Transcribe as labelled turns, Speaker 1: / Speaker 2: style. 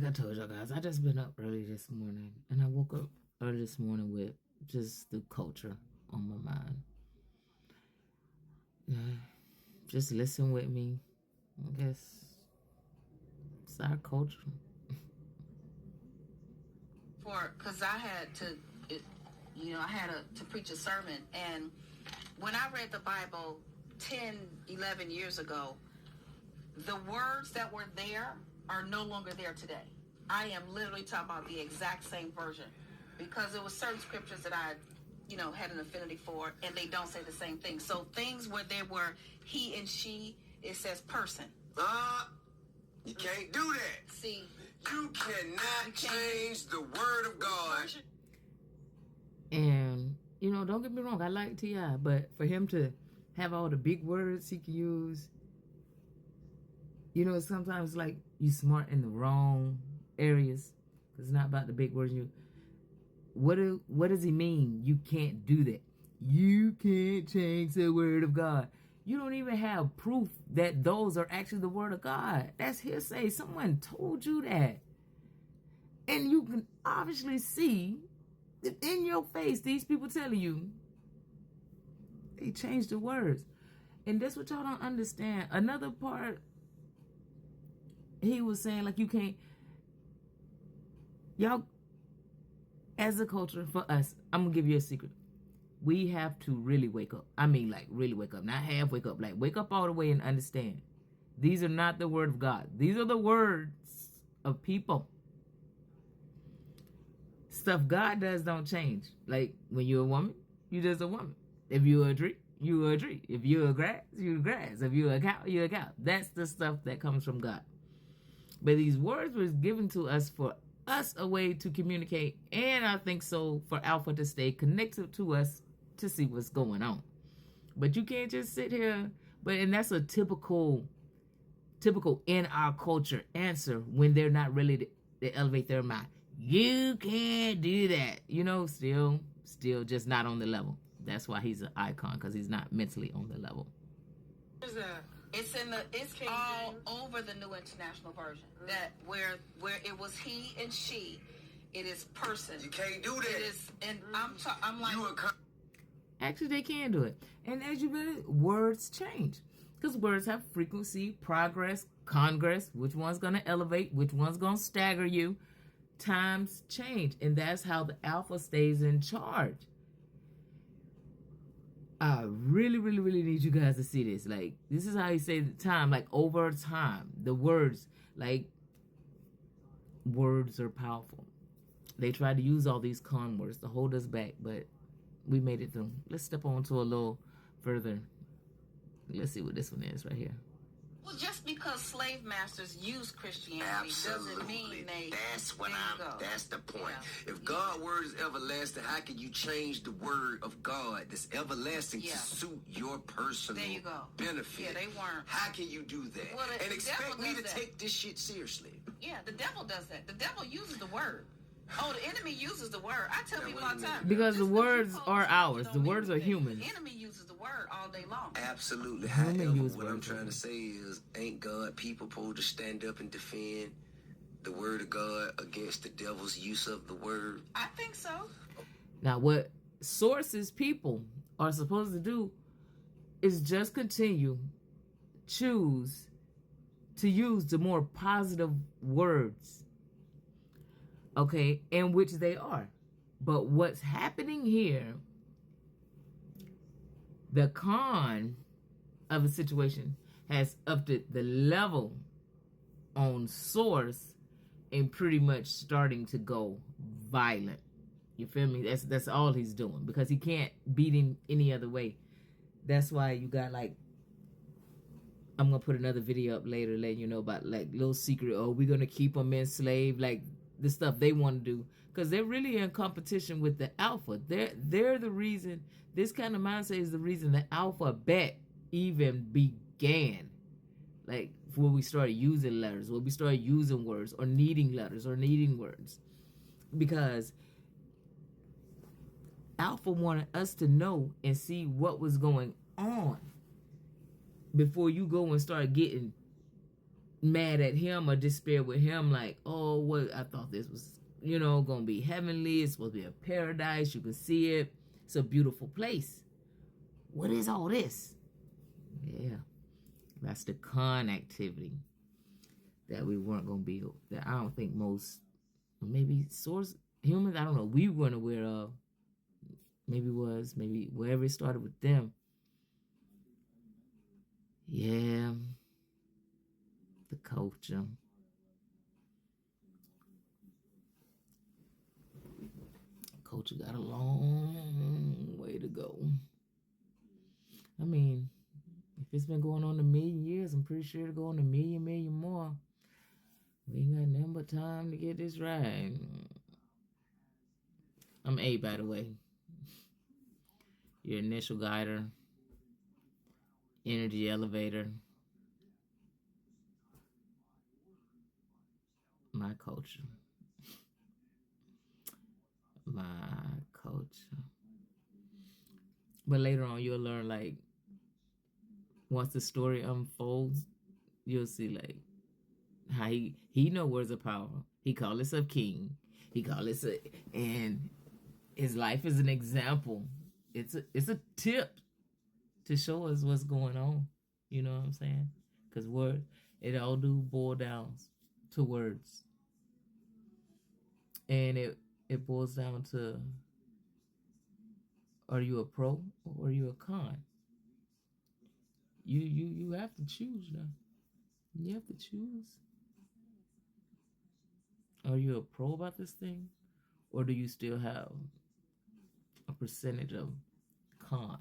Speaker 1: like I told y'all guys, I just been up early this morning, and I woke up early this morning with just the culture on my mind. Yeah, just listen with me. I guess it's our culture.
Speaker 2: Because I had to, I had to preach a sermon, and when I read the Bible 10, 11 years ago, the words that were there are no longer there today. I am literally talking about the exact same version, because there were certain scriptures that I, had an affinity for, and they don't say the same thing. So things where there were he and she, it says person.
Speaker 3: You can't do that.
Speaker 2: See,
Speaker 3: you cannot change the word of God.
Speaker 1: And don't get me wrong, I like T.I., but for him to have all the big words he can use, sometimes like you smart in the wrong areas, because it's not about the big words. What does he mean? You can't do that. You can't change the word of God. You don't even have proof that those are actually the word of God. That's hearsay. Someone told you that. And you can obviously see in your face these people telling you they changed the words. And that's what y'all don't understand. Another part, he was saying, like, you can't, y'all, as a culture, for us, I'm gonna give you a secret. We have to really wake up. I mean, like, really wake up. Not half wake up. Like, wake up all the way and understand. These are not the word of God. These are the words of people. Stuff God does don't change. Like, when you're a woman, you're just a woman. If you're a tree, you're a tree. If you're a grass, you're a grass. If you're a cow, you're a cow. That's the stuff that comes from God. But these words were given to us for us a way to communicate, and I think so for Alpha to stay connected to us to see what's going on. But you can't just sit here. And that's a typical in our culture answer when they're not ready to elevate their mind. You can't do that. Still just not on the level. That's why he's an icon, because he's not mentally on the level.
Speaker 2: Where's that? It's all over the New International Version. That where it was he and she, it is person.
Speaker 3: You can't do that.
Speaker 2: It is, and I'm like,
Speaker 1: actually, they can do it. And as you read, words change, because words have frequency, progress, congress. Which one's gonna elevate? Which one's gonna stagger you? Times change, and that's how the Alpha stays in charge. I really, really, really need you guys to see this. Like, this is how he says the time, like, over time. The words, like, words are powerful. They tried to use all these con words to hold us back, but we made it through. Let's step on to a little further. Let's see what this one is right here.
Speaker 2: Well, just because slave masters use Christianity doesn't mean they.
Speaker 3: That's the point. Yeah. If God's word is everlasting, how can you change the word of God that's everlasting to suit your personal benefit?
Speaker 2: Yeah, they weren't.
Speaker 3: How can you do that?
Speaker 2: Well,
Speaker 3: and expect me to take this shit seriously?
Speaker 2: Yeah, the devil does that. The devil uses the word. Oh, the enemy uses the word. I tell people all the time.
Speaker 1: Because the words are ours. The words are human.
Speaker 2: The enemy uses the word all day long.
Speaker 3: Absolutely. However, what I'm trying to say is, ain't God people supposed to stand up and defend the word of God against the devil's use of the word?
Speaker 2: I think so.
Speaker 1: Now, what sources people are supposed to do is just choose to use the more positive words. Okay, in which they are. But what's happening here, the con of the situation has upped the level on source and pretty much starting to go violent. You feel me? That's all he's doing, because he can't beat him any other way. That's why you got, like, I'm going to put another video up later letting you know about, like, little secret, we're going to keep them enslaved, like, the stuff they want to do, because they're really in competition with the Alpha. They're the reason. This kind of mindset is the reason the alphabet even began. Like, when we started using letters, when we started using words, or needing letters, or needing words, because Alpha wanted us to know and see what was going on before you go and start getting mad at him or despair with him, like, oh, what, I thought this was, gonna be heavenly. It's supposed to be a paradise. You can see it. It's a beautiful place. What is all this? Yeah, that's the con activity that we weren't gonna be, that I don't think most, maybe source humans, I don't know, we weren't aware of. Maybe wherever it started with them. Yeah, the culture. Culture got a long way to go. I mean, if it's been going on a million years, I'm pretty sure it'll go on a million more. We ain't got nothing but time to get this right. I'm A, by the way. Your initial guider. Energy elevator. My culture. My culture. But later on, you'll learn, like, once the story unfolds, you'll see, like, how he know words of power. He call himself king. He call it, and his life is an example. It's a tip to show us what's going on. You know what I'm saying? Because words, it all do boil down to words. And it boils down to, are you a pro or are you a con? You have to choose now. You have to choose. Are you a pro about this thing? Or do you still have a percentage of con?